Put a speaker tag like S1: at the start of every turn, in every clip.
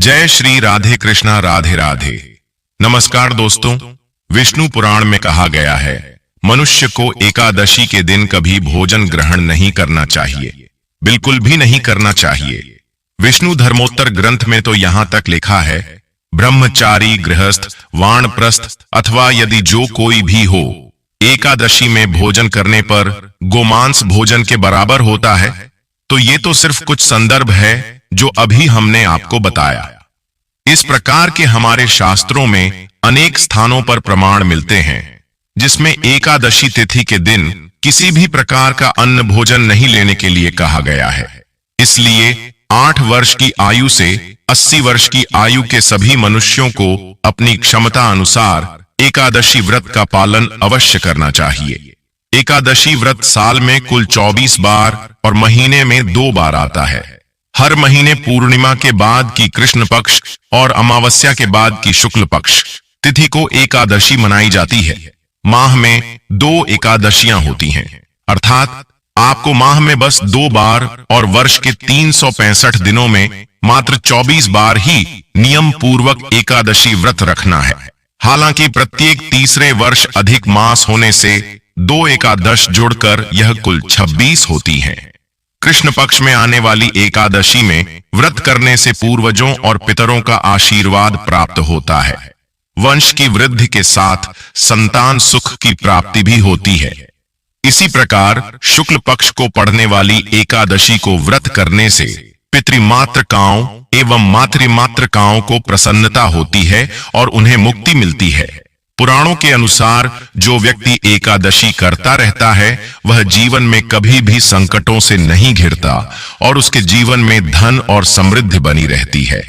S1: जय श्री राधे कृष्णा, राधे राधे। नमस्कार दोस्तों, विष्णु पुराण में कहा गया है मनुष्य को एकादशी के दिन कभी भोजन ग्रहण नहीं करना चाहिए, बिल्कुल भी नहीं करना चाहिए। विष्णु धर्मोत्तर ग्रंथ में तो यहाँ तक लिखा है, ब्रह्मचारी, गृहस्थ, वानप्रस्थ अथवा यदि जो कोई भी हो, एकादशी में भोजन करने पर गोमांस भोजन के बराबर होता है। तो ये तो सिर्फ कुछ संदर्भ है जो अभी हमने आपको बताया। इस प्रकार के हमारे शास्त्रों में अनेक स्थानों पर प्रमाण मिलते हैं जिसमें एकादशी तिथि के दिन किसी भी प्रकार का अन्न भोजन नहीं लेने के लिए कहा गया है। इसलिए 8 वर्ष की आयु से 80 वर्ष की आयु के सभी मनुष्यों को अपनी क्षमता अनुसार एकादशी व्रत का पालन अवश्य करना चाहिए। एकादशी व्रत साल में कुल 24 बार और महीने में 2 बार आता है। हर महीने पूर्णिमा के बाद की कृष्ण पक्ष और अमावस्या के बाद की शुक्ल पक्ष तिथि को एकादशी मनाई जाती है। माह में 2 एकादशियां होती हैं, अर्थात आपको माह में बस 2 बार और वर्ष के 365 दिनों में मात्र 24 बार ही नियम पूर्वक एकादशी व्रत रखना है। हालांकि प्रत्येक तीसरे वर्ष अधिक मास होने से 2 एकादश जुड़कर यह कुल 26 होती हैं। कृष्ण पक्ष में आने वाली एकादशी में व्रत करने से पूर्वजों और पितरों का आशीर्वाद प्राप्त होता है। वंश की वृद्धि के साथ संतान सुख की प्राप्ति भी होती है। इसी प्रकार शुक्ल पक्ष को पड़ने वाली एकादशी को व्रत करने से पितृमातृकाओं एवं मातृमातृकाओं को प्रसन्नता होती है और उन्हें मुक्ति मिलती है। पुराणों के अनुसार जो व्यक्ति एकादशी करता रहता है वह जीवन में कभी भी संकटों से नहीं घिरता और उसके जीवन में धन और समृद्धि बनी रहती है।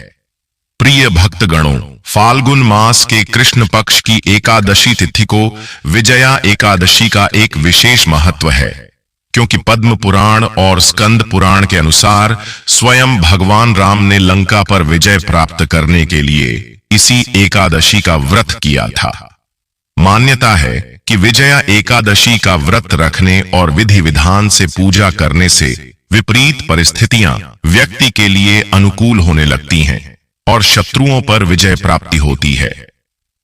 S1: प्रिय भक्तगणों, फाल्गुन मास के कृष्ण पक्ष की एकादशी तिथि को विजया एकादशी का एक विशेष महत्व है, क्योंकि पद्म पुराण और स्कंद पुराण के अनुसार स्वयं भगवान राम ने लंका पर विजय प्राप्त करने के लिए इसी एकादशी का व्रत किया था। मान्यता है कि विजया एकादशी का व्रत रखने और विधि विधान से पूजा करने से विपरीत परिस्थितियां व्यक्ति के लिए अनुकूल होने लगती हैं और शत्रुओं पर विजय प्राप्ति होती है।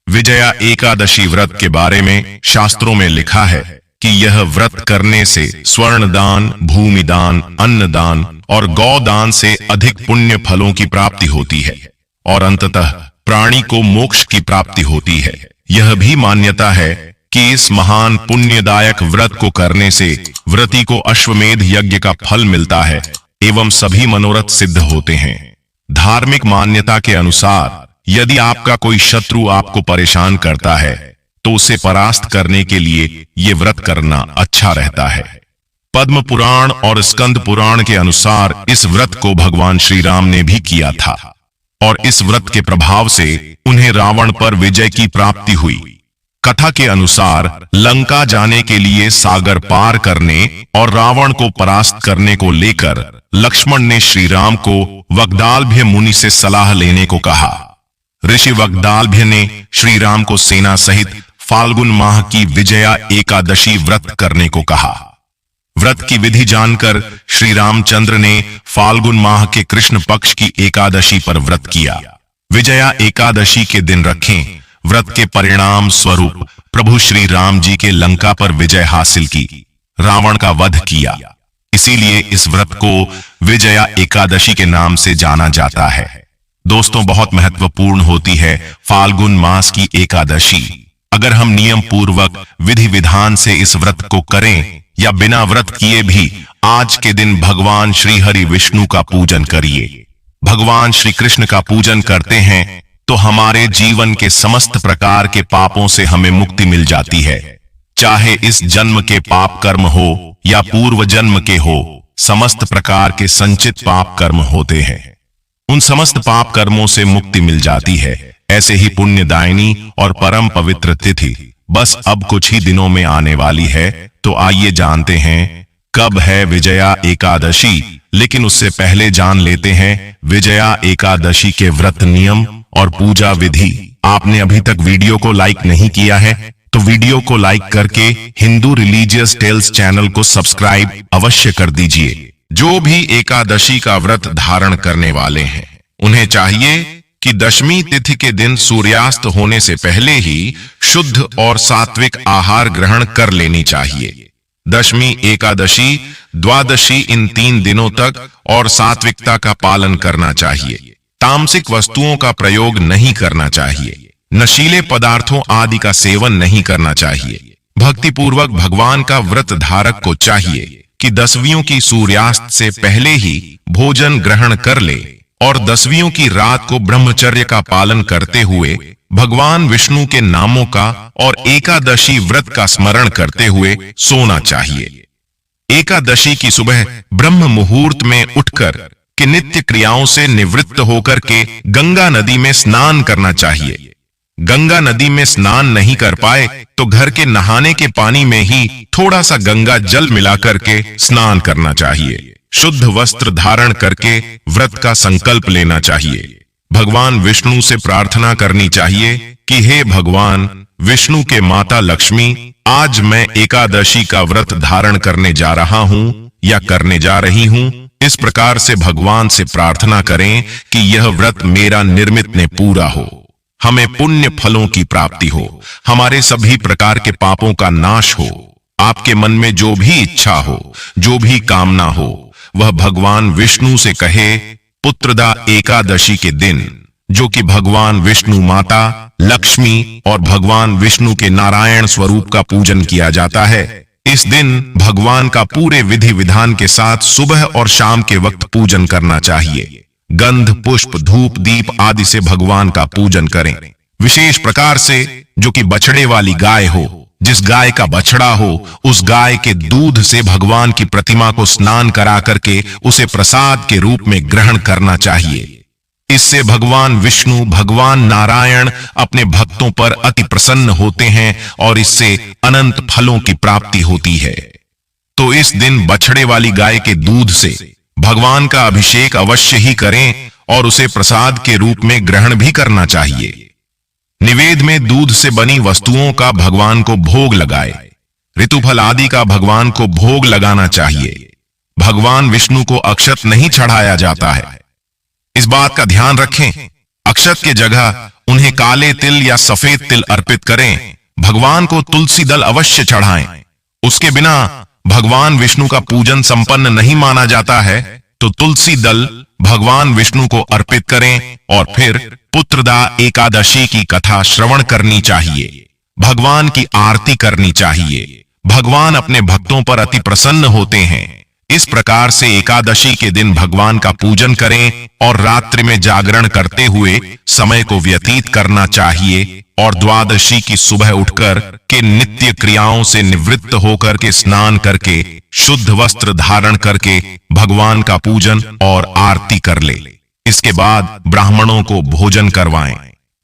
S1: विजया एकादशी व्रत के बारे में शास्त्रों में लिखा है कि यह व्रत करने से स्वर्ण दान, भूमि दान, अन्न दान और गौदान से अधिक पुण्य फलों की प्राप्ति होती है और अंततः प्राणी को मोक्ष की प्राप्ति होती है। यह भी मान्यता है कि इस महान पुण्यदायक व्रत को करने से व्रती को अश्वमेध यज्ञ का फल मिलता है एवं सभी मनोरथ सिद्ध होते हैं। धार्मिक मान्यता के अनुसार यदि आपका कोई शत्रु आपको परेशान करता है तो उसे परास्त करने के लिए ये व्रत करना अच्छा रहता है। पद्म पुराण और स्कंद पुराण के अनुसार इस व्रत को भगवान श्री राम ने भी किया था और इस व्रत के प्रभाव से उन्हें रावण पर विजय की प्राप्ति हुई। कथा के अनुसार लंका जाने के लिए सागर पार करने और रावण को परास्त करने को लेकर लक्ष्मण ने श्री राम को वग्दालभ्य मुनि से सलाह लेने को कहा। ऋषि वग्दालभ्य ने श्री राम को सेना सहित फाल्गुन माह की विजया एकादशी व्रत करने को कहा। व्रत की विधि जानकर श्री रामचंद्र ने फाल्गुन माह के कृष्ण पक्ष की एकादशी पर व्रत किया। विजया एकादशी के दिन रखें व्रत के परिणाम स्वरूप प्रभु श्री राम जी के लंका पर विजय हासिल की, रावण का वध किया। इसीलिए इस व्रत को विजया एकादशी के नाम से जाना जाता है। दोस्तों, बहुत महत्वपूर्ण होती है फाल्गुन मास की एकादशी। अगर हम नियम पूर्वक विधि विधान से इस व्रत को करें या बिना व्रत किए भी आज के दिन भगवान श्री हरि विष्णु का पूजन करिए। भगवान श्री कृष्ण का पूजन करते हैं तो हमारे जीवन के समस्त प्रकार के पापों से हमें मुक्ति मिल जाती है। चाहे इस जन्म के पाप कर्म हो या पूर्व जन्म के हो, समस्त प्रकार के संचित पाप कर्म होते हैं। उन समस्त पाप कर्मों से मुक्ति मिल जाती है। ऐसे ही पुण्यदायिनी और परम पवित्र तिथि बस अब कुछ ही दिनों में आने वाली है। तो आइए जानते हैं कब है विजया एकादशी। लेकिन उससे पहले जान लेते हैं विजया एकादशी के व्रत नियम और पूजा विधि। आपने अभी तक वीडियो को लाइक नहीं किया है तो वीडियो को लाइक करके हिंदू रिलीजियस टेल्स चैनल को सब्सक्राइब अवश्य कर दीजिए। जो भी एकादशी का व्रत धारण करने वाले हैं उन्हें चाहिए कि दशमी तिथि के दिन सूर्यास्त होने से पहले ही शुद्ध और सात्विक आहार ग्रहण कर लेनी चाहिए। दशमी, एकादशी, द्वादशी इन 3 दिनों तक और सात्विकता का पालन करना चाहिए। तामसिक वस्तुओं का प्रयोग नहीं करना चाहिए। नशीले पदार्थों आदि का सेवन नहीं करना चाहिए। भक्तिपूर्वक भगवान का व्रत धारक को चाहिए कि दसवीं की सूर्यास्त से पहले ही भोजन ग्रहण कर ले और दसवीं की रात को ब्रह्मचर्य का पालन करते हुए भगवान विष्णु के नामों का और एकादशी व्रत का स्मरण करते हुए सोना चाहिए। एकादशी की सुबह ब्रह्म मुहूर्त में उठकर के नित्य क्रियाओं से निवृत्त होकर के गंगा नदी में स्नान करना चाहिए। गंगा नदी में स्नान नहीं कर पाए तो घर के नहाने के पानी में ही थोड़ा सा गंगा जल मिलाकर के स्नान करना चाहिए। शुद्ध वस्त्र धारण करके व्रत का संकल्प लेना चाहिए। भगवान विष्णु से प्रार्थना करनी चाहिए कि हे भगवान विष्णु के माता लक्ष्मी, आज मैं एकादशी का व्रत धारण करने जा रहा हूँ या करने जा रही हूँ। इस प्रकार से भगवान से प्रार्थना करें कि यह व्रत मेरा निर्मित ने पूरा हो, हमें पुण्य फलों की प्राप्ति हो, हमारे सभी प्रकार के पापों का नाश हो, आपके मन में जो भी इच्छा हो, जो भी कामना हो, वह भगवान विष्णु से कहे। पुत्रदा एकादशी के दिन, जो कि भगवान विष्णु माता लक्ष्मी और भगवान विष्णु के नारायण स्वरूप का पूजन किया जाता है, इस दिन भगवान का पूरे विधि विधान के साथ सुबह और शाम के वक्त पूजन करना चाहिए। गंध, पुष्प, धूप, दीप आदि से भगवान का पूजन करें। विशेष प्रकार से जो कि बछड़े वाली गाय हो, जिस गाय का बछड़ा हो, उस गाय के दूध से भगवान की प्रतिमा को स्नान करा करके उसे प्रसाद के रूप में ग्रहण करना चाहिए। इससे भगवान विष्णु, भगवान नारायण अपने भक्तों पर अति प्रसन्न होते हैं और इससे अनंत फलों की प्राप्ति होती है। तो इस दिन बछड़े वाली गाय के दूध से भगवान का अभिषेक अवश्य ही करें और उसे प्रसाद के रूप में ग्रहण भी करना चाहिए। निवेद में दूध से बनी वस्तुओं का भगवान को भोग लगाए। ऋतुफल आदि का भगवान को भोग लगाना चाहिए। भगवान विष्णु को अक्षत नहीं चढ़ाया जाता है, इस बात का ध्यान रखें। अक्षत के जगह उन्हें काले तिल या सफेद तिल अर्पित करें। भगवान को तुलसी दल अवश्य चढ़ाएं। उसके बिना भगवान विष्णु का पूजन संपन्न नहीं माना जाता है, तो तुलसी दल भगवान विष्णु को अर्पित करें और फिर पुत्रदा एकादशी की कथा श्रवण करनी चाहिए। भगवान की आरती करनी चाहिए। भगवान अपने भक्तों पर अति प्रसन्न होते हैं। इस प्रकार से एकादशी के दिन भगवान का पूजन करें और रात्रि में जागरण करते हुए समय को व्यतीत करना चाहिए और द्वादशी की सुबह उठकर के नित्य क्रियाओं से निवृत्त होकर के स्नान करके शुद्ध वस्त्र धारण करके भगवान का पूजन और आरती कर ले। इसके बाद ब्राह्मणों को भोजन करवाएं,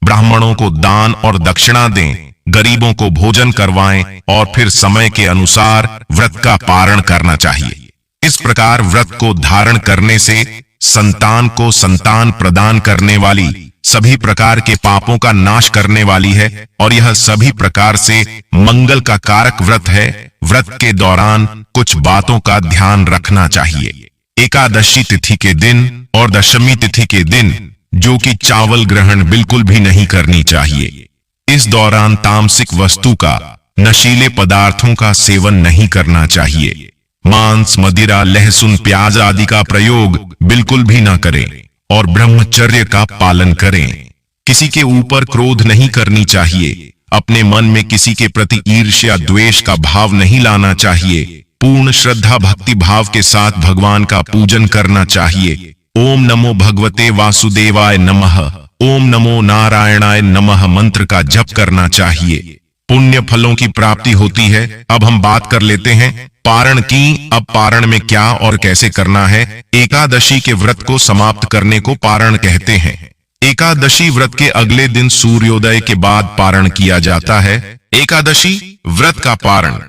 S1: ब्राह्मणों को दान और दक्षिणा दें, गरीबों को भोजन करवाएं और फिर समय के अनुसार व्रत का पारण करना चाहिए। इस प्रकार व्रत को धारण करने से संतान को संतान प्रदान करने वाली, सभी प्रकार के पापों का नाश करने वाली है और यह सभी प्रकार से मंगल का कारक व्रत है। व्रत के दौरान कुछ बातों का ध्यान रखना चाहिए। एकादशी तिथि के दिन और दशमी तिथि के दिन जो कि चावल ग्रहण बिल्कुल भी नहीं करनी चाहिए। इस दौरान तामसिक वस्तु का, नशीले पदार्थों का सेवन नहीं करना चाहिए। मांस, मदिरा, लहसुन, प्याज आदि का प्रयोग बिल्कुल भी ना करें और ब्रह्मचर्य का पालन करें। किसी के ऊपर क्रोध नहीं करनी चाहिए। अपने मन में किसी के प्रति ईर्ष्या, द्वेष का भाव नहीं लाना चाहिए। पूर्ण श्रद्धा भक्ति भाव के साथ भगवान का पूजन करना चाहिए। ओम नमो भगवते वासुदेवाय नमः, ओम नमो नारायणाय नमः मंत्र का जप करना चाहिए। पुण्य फलों की प्राप्ति होती है। अब हम बात कर लेते हैं पारण की। अब पारण में क्या और कैसे करना है। एकादशी के व्रत को समाप्त करने को पारण कहते हैं। एकादशी व्रत के अगले दिन सूर्योदय के बाद पारण किया जाता है। एकादशी व्रत का पारण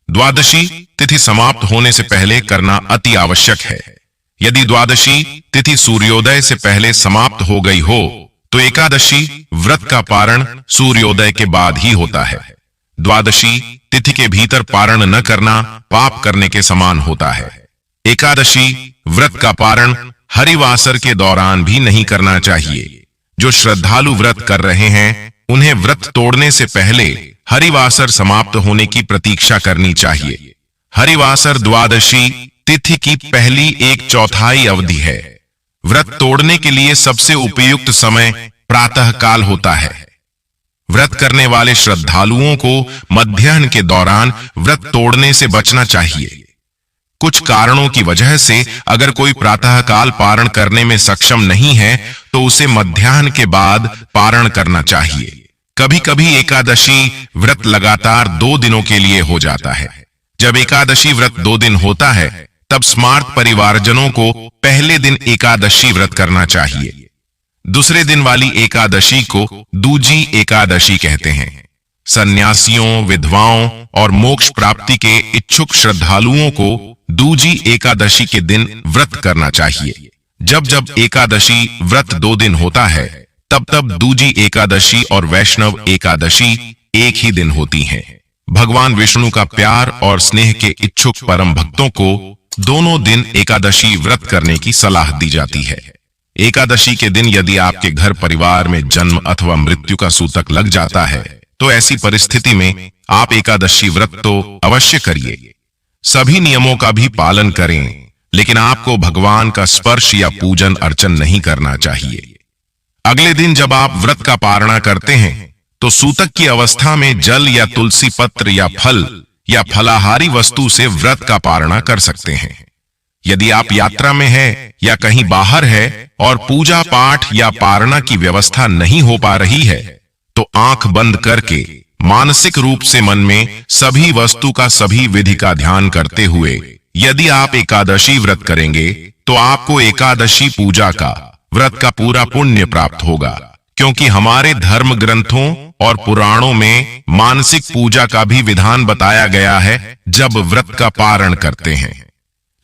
S1: द्वादशी तिथि समाप्त होने से पहले करना अति आवश्यक है। यदि द्वादशी तिथि सूर्योदय से पहले समाप्त हो गई हो तो एकादशी व्रत का पारण सूर्योदय के बाद ही होता है। द्वादशी तिथि के भीतर पारण न करना पाप करने के समान होता है। एकादशी व्रत का पारण हरिवासर के दौरान भी नहीं करना चाहिए। जो श्रद्धालु व्रत कर रहे हैं उन्हें व्रत तोड़ने से पहले हरिवासर समाप्त होने की प्रतीक्षा करनी चाहिए। हरिवासर द्वादशी तिथि की पहली 1/4 अवधि है। व्रत तोड़ने के लिए सबसे उपयुक्त समय प्रातः काल होता है। व्रत करने वाले श्रद्धालुओं को मध्याह्न के दौरान व्रत तोड़ने से बचना चाहिए। कुछ कारणों की वजह से अगर कोई प्रातः काल पारण करने में सक्षम नहीं है तो उसे मध्याह्न के बाद पारण करना चाहिए। कभी कभी एकादशी व्रत लगातार 2 दिनों के लिए हो जाता है। जब एकादशी व्रत 2 दिन होता है तब स्मार्त परिवारजनों को पहले दिन एकादशी व्रत करना चाहिए। दूसरे दिन वाली एकादशी को दूजी एकादशी कहते हैं। सन्यासियों, विधवाओं और मोक्ष प्राप्ति के इच्छुक श्रद्धालुओं को दूजी एकादशी के दिन व्रत करना चाहिए। जब जब एकादशी व्रत 2 दिन होता है तब तब दूजी एकादशी और वैष्णव एकादशी एक ही दिन होती हैं। भगवान विष्णु का प्यार और स्नेह के इच्छुक परम भक्तों को दोनों दिन एकादशी व्रत करने की सलाह दी जाती है। एकादशी के दिन यदि आपके घर परिवार में जन्म अथवा मृत्यु का सूतक लग जाता है तो ऐसी परिस्थिति में आप एकादशी व्रत तो अवश्य करिए। सभी नियमों का भी पालन करें, लेकिन आपको भगवान का स्पर्श या पूजन अर्चन नहीं करना चाहिए। अगले दिन जब आप व्रत का पारणा करते हैं तो सूतक की अवस्था में जल या तुलसी पत्र या फल या फलाहारी वस्तु से व्रत का पारणा कर सकते हैं। यदि आप यात्रा में है या कहीं बाहर है और पूजा पाठ या पारणा की व्यवस्था नहीं हो पा रही है तो आंख बंद करके मानसिक रूप से मन में सभी वस्तु का सभी विधि का ध्यान करते हुए यदि आप एकादशी व्रत करेंगे तो आपको एकादशी पूजा का व्रत का पूरा पुण्य प्राप्त होगा, क्योंकि हमारे धर्म ग्रंथों और पुराणों में मानसिक पूजा का भी विधान बताया गया है जब व्रत का पारण करते हैं।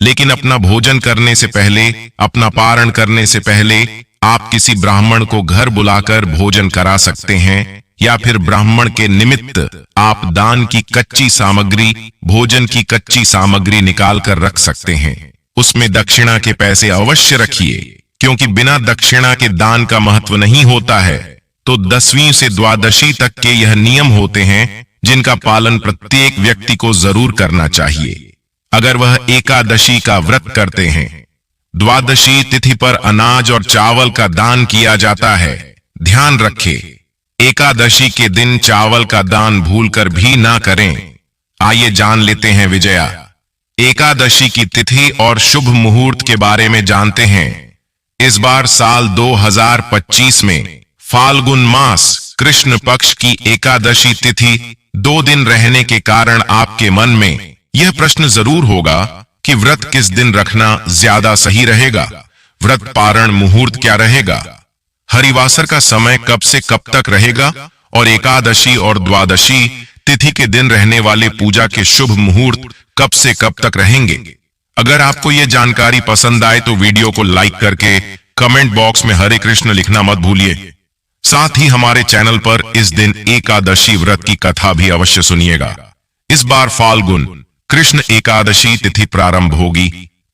S1: लेकिन अपना भोजन करने से पहले, अपना पारण करने से पहले आप किसी ब्राह्मण को घर बुलाकर भोजन करा सकते हैं, या फिर ब्राह्मण के निमित्त आप दान की कच्ची सामग्री, भोजन की कच्ची सामग्री निकाल कर रख सकते हैं। उसमें दक्षिणा के पैसे अवश्य रखिए, क्योंकि बिना दक्षिणा के दान का महत्व नहीं होता है। तो 10वीं से द्वादशी तक के यह नियम होते हैं जिनका पालन प्रत्येक व्यक्ति को जरूर करना चाहिए अगर वह एकादशी का व्रत करते हैं। द्वादशी तिथि पर अनाज और चावल का दान किया जाता है। ध्यान रखें, एकादशी के दिन चावल का दान भूलकर भी ना करें। आइए जान लेते हैं विजया एकादशी की तिथि और शुभ मुहूर्त के बारे में जानते हैं। इस बार साल 2025 में फाल्गुन मास कृष्ण पक्ष की एकादशी तिथि 2 दिन रहने के कारण आपके मन में यह प्रश्न जरूर होगा कि व्रत किस दिन रखना ज्यादा सही रहेगा, व्रत पारण मुहूर्त क्या रहेगा, हरिवासर का समय कब से कब तक रहेगा और एकादशी और द्वादशी तिथि के दिन रहने वाले पूजा के शुभ मुहूर्त कब से कब तक रहेंगे। अगर आपको यह जानकारी पसंद आए तो वीडियो को लाइक करके कमेंट बॉक्स में हरे कृष्ण लिखना मत भूलिए। साथ ही हमारे चैनल पर इस दिन एकादशी व्रत की कथा भी अवश्य सुनिएगा। इस बार फाल्गुन कृष्ण एकादशी तिथि प्रारंभ होगी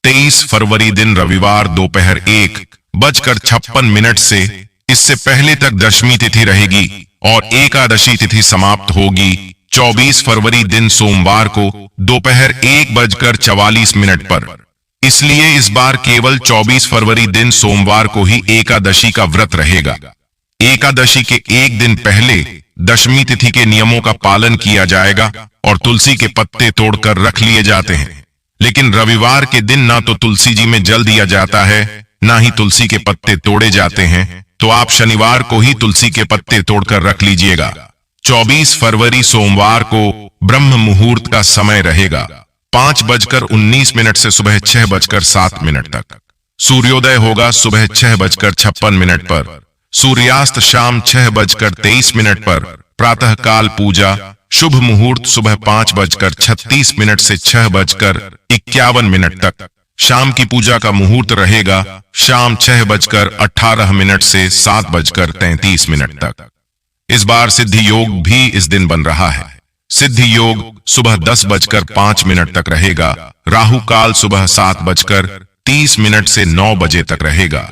S1: 23 फरवरी दिन रविवार दोपहर 1:56 से। इससे पहले तक दशमी तिथि रहेगी और एकादशी तिथि समाप्त होगी 24 फरवरी दिन सोमवार को दोपहर 1:44 पर। इसलिए इस बार केवल 24 फरवरी दिन सोमवार को ही एकादशी का व्रत रहेगा। एकादशी के एक दिन पहले दशमी तिथि के नियमों का पालन किया जाएगा और तुलसी के पत्ते तोड़कर रख लिए जाते हैं। लेकिन रविवार के दिन ना तो तुलसी जी में जल दिया जाता है, ना ही तुलसी के पत्ते तोड़े जाते हैं, तो आप शनिवार को ही तुलसी के पत्ते तोड़कर रख लीजिएगा। 24 फरवरी सोमवार को ब्रह्म मुहूर्त का समय रहेगा 5:19 से सुबह 6:07 तक। सूर्योदय होगा सुबह 6:56 पर, सूर्यास्त शाम 6:23 पर। प्रातः काल पूजा शुभ मुहूर्त सुबह 5:36 से 6:51 तक। शाम की पूजा का मुहूर्त रहेगा शाम 6:18 से 7:33 तक। इस बार सिद्धि योग भी इस दिन बन रहा है। सिद्धि योग सुबह 10:05 तक रहेगा। राहु काल सुबह 7:30 से 9 बजे तक रहेगा।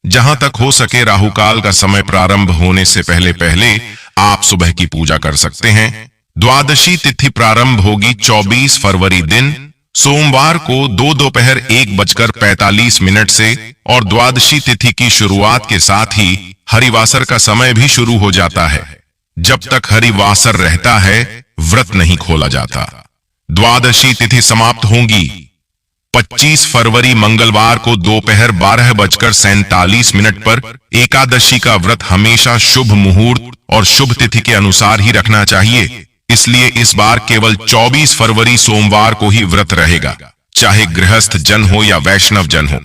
S1: जहां तक हो सके राहुकाल का समय प्रारंभ होने से पहले पहले आप सुबह की पूजा कर सकते हैं। द्वादशी तिथि प्रारंभ होगी 24 फरवरी दिन सोमवार को 2:01:45 से और द्वादशी तिथि की शुरुआत के साथ ही हरिवासर का समय भी शुरू हो जाता है। जब तक हरिवासर रहता है व्रत नहीं खोला जाता। द्वादशी तिथि समाप्त होगी 25 फरवरी मंगलवार को 12:47 पर। एकादशी का व्रत हमेशा शुभ मुहूर्त और शुभ तिथि के अनुसार ही रखना चाहिए, इसलिए इस बार केवल 24 फरवरी सोमवार को ही व्रत रहेगा, चाहे गृहस्थ जन हो या वैष्णव जन हो।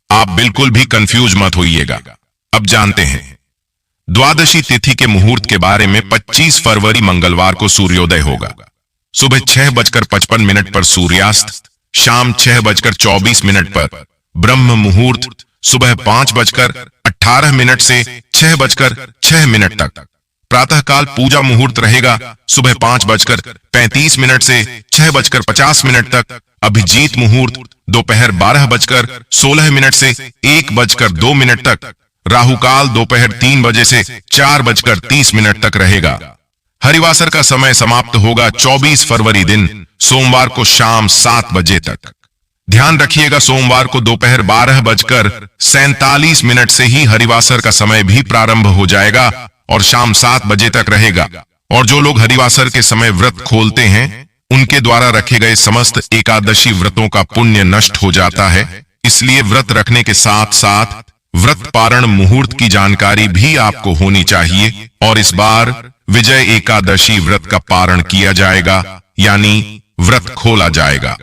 S1: आप बिल्कुल भी कंफ्यूज मत होइएगा। अब जानते हैं द्वादशी तिथि के मुहूर्त के बारे में। 25 फरवरी मंगलवार को सूर्योदय होगा। सुबह 6:55 पर सूर्यास्त, शाम 6:24 पर ब्रह्म मुहूर्त, सुबह 5:18 से 6:06 तक। प्रातःकाल पूजा मुहूर्त रहेगा सुबह 5:35 से 6:50 तक। अभिजीत मुहूर्त दोपहर 12:16 से 1:02 तक। राहुकाल दोपहर 3 बजे से 4:30 तक रहेगा। हरिवासर का समय समाप्त होगा 24 फरवरी दिन सोमवार को शाम 7 बजे तक। ध्यान रखिएगा सोमवार को दोपहर 12:47 से ही हरिवासर का समय भी प्रारंभ हो जाएगा और शाम 7 बजे तक रहेगा। और जो लोग हरिवासर के समय व्रत खोलते हैं उनके द्वारा रखे गए समस्त एकादशी व्रतों का पुण्य नष्ट हो जाता है। इसलिए व्रत रखने के साथ साथ व्रत पारण मुहूर्त की जानकारी भी आपको होनी चाहिए। और इस बार विजय एकादशी व्रत का पारण किया जाएगा, यानी व्रत खोला जाएगा।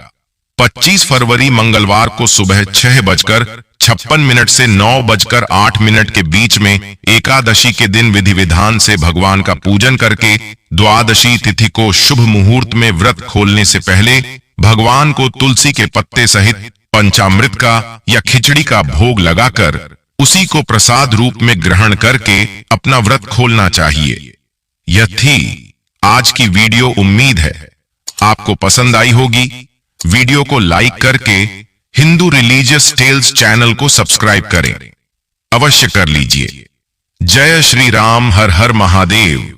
S1: 25 फरवरी मंगलवार को सुबह 6:56 से 9:08 के बीच में एकादशी के दिन विधि विधान से भगवान का पूजन करके द्वादशी तिथि को शुभ मुहूर्त में व्रत खोलने से पहले भगवान को तुलसी के पत्ते सहित पंचामृत का या खिचड़ी का भोग लगाकर उसी को प्रसाद रूप में ग्रहण करके अपना व्रत खोलना चाहिए। यह थी आज की वीडियो। उम्मीद है आपको पसंद आई होगी। वीडियो को लाइक करके हिंदू रिलीजियस टेल्स चैनल को सब्सक्राइब करें, अवश्य कर लीजिए। जय श्री राम, हर हर महादेव।